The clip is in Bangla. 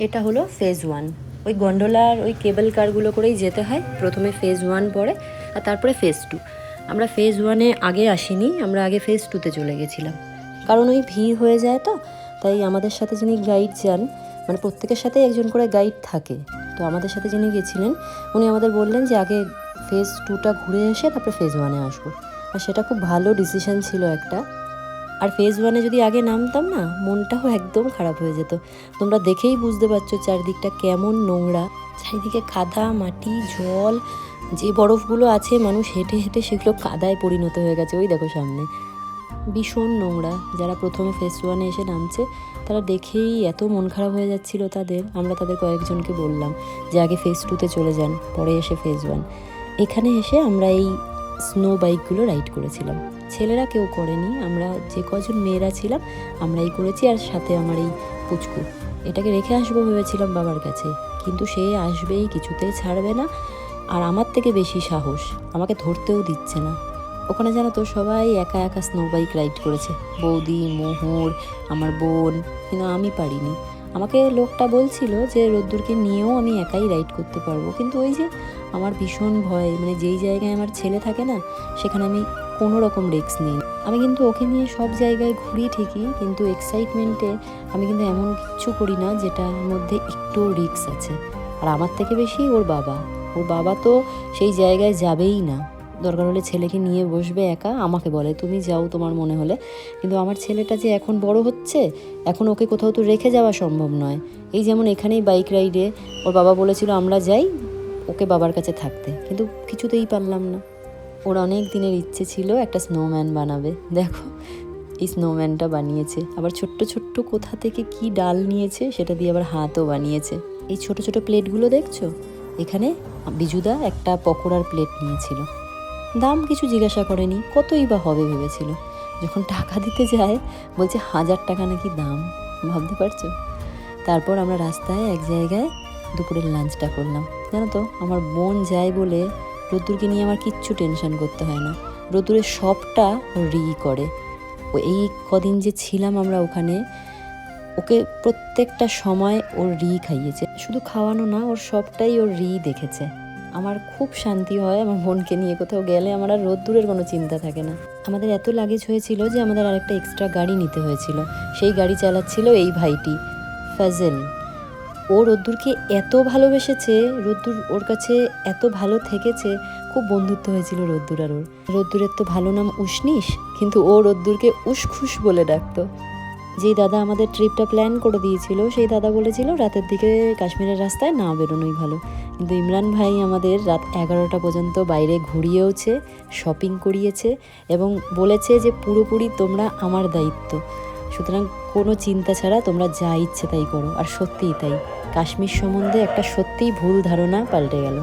এটা হলো ফেজ 1। ওই গন্ডোলার ওই কেবল কারগুলো করেই যেতে হয়। প্রথমে ফেজ 1 পড়ে আর তারপরে ফেজ 2। আমরা ফেজ 1-এ আগে আসিনি, আমরা আগে ফেজ 2-তে চলে গেছিলাম, কারণ ওই ভিড় হয়ে যায় তো। তাই আমাদের সাথে যিনি গাইড যান, মানে প্রত্যেকের সাথে একজন করে গাইড থাকে, তো আমাদের সাথে যিনি গেছিলেন উনি আমাদের বললেন যে আগে ফেজ 2টা ঘুরে এসে তারপরে ফেজ 1-এ আসবো। আর সেটা খুব ভালো ডিসিশন ছিল একটা। আর ফেজ 1-এ যদি আগে নামতাম না, মনটাও একদম খারাপ হয়ে যেত। তোমরা দেখেই বুঝতে পারছো চারদিকটা কেমন নোংরা, চারিদিকে কাদা মাটি জল, যে বরফগুলো আছে মানুষ হেঁটে হেঁটে সেগুলো কাদায় পরিণত হয়ে গেছে। ওই দেখো সামনে ভীষণ নোংরা। যারা প্রথমে ফেজ 1-এ এসে নামছে তারা দেখেই এত মন খারাপ হয়ে যাচ্ছিল তাদের। আমরা তাদের কয়েকজনকে বললাম যে আগে ফেজ 2-তে চলে যান, পরে এসে ফেজ 1। এখানে এসে আমরা এই স্নো বাইকগুলো রাইড করেছিলাম। ছেলেরা কেউ করেনি, আমরা যে কজন মেয়েরা ছিলাম আমরাই করেছি। আর সাথে আমার এই পুচকু, এটাকে রেখে আসবো ভেবেছিলাম বাবার কাছে, কিন্তু সে আসবেই, কিছুতেই ছাড়বে না। আর আমার থেকে বেশি সাহস, আমাকে ধরতেও দিচ্ছে না। ওখানে জানো তো সবাই একা একা স্নো বাইক রাইড করেছে, বৌদি, মোহর, আমার বোন, কিন্তু আমি পারিনি। আমাকে লোকটা বলছিল যে রোদ্দুরকে নিয়েও আমি একাই রাইড করতে পারবো, কিন্তু ওই যে আমার ভীষণ ভয়, মানে যেই জায়গায় আমার ছেলে থাকে না সেখানে আমি কোনো রকম রিস্ক নিই। আমি কিন্তু ওকে নিয়ে সব জায়গায় ঘুরি ঠিকই, কিন্তু এক্সাইটমেন্টে আমি কিন্তু এমন কিচ্ছু করি না যেটার মধ্যে একটু রিস্ক আছে। আর আমার থেকে বেশি ওর বাবা তো সেই জায়গায় যাবেই না। দরকার হলে ছেলেকে নিয়ে বসবে একা, আমাকে বলে তুমি যাও তোমার মনে হলে। কিন্তু আমার ছেলেটা যে এখন বড় হচ্ছে, এখন ওকে কোথাও তো রেখে যাওয়া সম্ভব নয়। এই যেমন এখানেই বাইক রাইডে ওর বাবা বলেছিল আমরা যাই, ওকে বাবার কাছে থাকতে, কিন্তু কিছুতেই পারলাম না। ওর অনেক দিনের ইচ্ছে ছিল একটা স্নোম্যান বানাবে। দেখো এই স্নোম্যানটা বানিয়েছে, আবার ছোট্ট ছোট্ট কোথা থেকে কি ডাল নিয়েছে সেটা দিয়ে আবার হাতও বানিয়েছে। এই ছোট ছোট প্লেটগুলো দেখছো, এখানে বিজুদা একটা পকোড়ার প্লেট নিয়েছিল। দাম কিছু জিজ্ঞাসা করেনি, কতই বা হবে ভেবেছিল। যখন টাকা দিতে যায় বলছে 1000 টাকা নাকি দাম, ভাবতে পারছো। তারপর আমরা রাস্তায় এক জায়গায় দুপুরের লাঞ্চটা করলাম। জানো তো আমার বোন যায় বলে রোদ্দুরকে নিয়ে আমার কিচ্ছু টেনশন করতে হয় না। রোদ্দুরের সবটা করে। ও এই কদিন যে ছিলাম আমরা ওখানে, ওকে প্রত্যেকটা সময় ওর খাইয়েছে। শুধু খাওয়ানো না, ওর সবটাই ওর দেখেছে। আমার খুব শান্তি হয় আমার বোনকে নিয়ে কোথাও গেলে, আমার আর রোদ্দুরের কোনো চিন্তা থাকে না। আমাদের এত লাগেজ হয়েছিল যে আমাদের আরেকটা এক্সট্রা গাড়ি নিতে হয়েছিল। সেই গাড়ি চালাচ্ছিল এই ভাইটি ফাজেল। ও রোদ্দুরকে এত ভালোবেসেছে, রোদ্দুর ওর কাছে এত ভালো থেকেছে, খুব বন্ধুত্ব হয়েছিল রোদ্দুর আর ওর। রোদ্দুরের তো ভালো নাম উষ্ণিস, কিন্তু ও রোদ্দুরকে উসখুস বলে ডাকতো। যেই দাদা আমাদের ট্রিপটা প্ল্যান করে দিয়েছিল সেই দাদা বলেছিল রাতের দিকে কাশ্মীরের রাস্তায় না বেরোনোই ভালো, কিন্তু ইমরান ভাই আমাদের রাত 11টা পর্যন্ত বাইরে ঘুরিয়েওছে, শপিং করিয়েছে এবং বলেছে যে পুরোপুরি তোমরা আমার দায়িত্ব, সুতরাং কোনো চিন্তা ছাড়া তোমরা যা ইচ্ছে তাই করো। আর সত্যিই তাই, কাশ্মীর সম্বন্ধে একটা সত্যিই ভুল ধারণা পাল্টে গেল।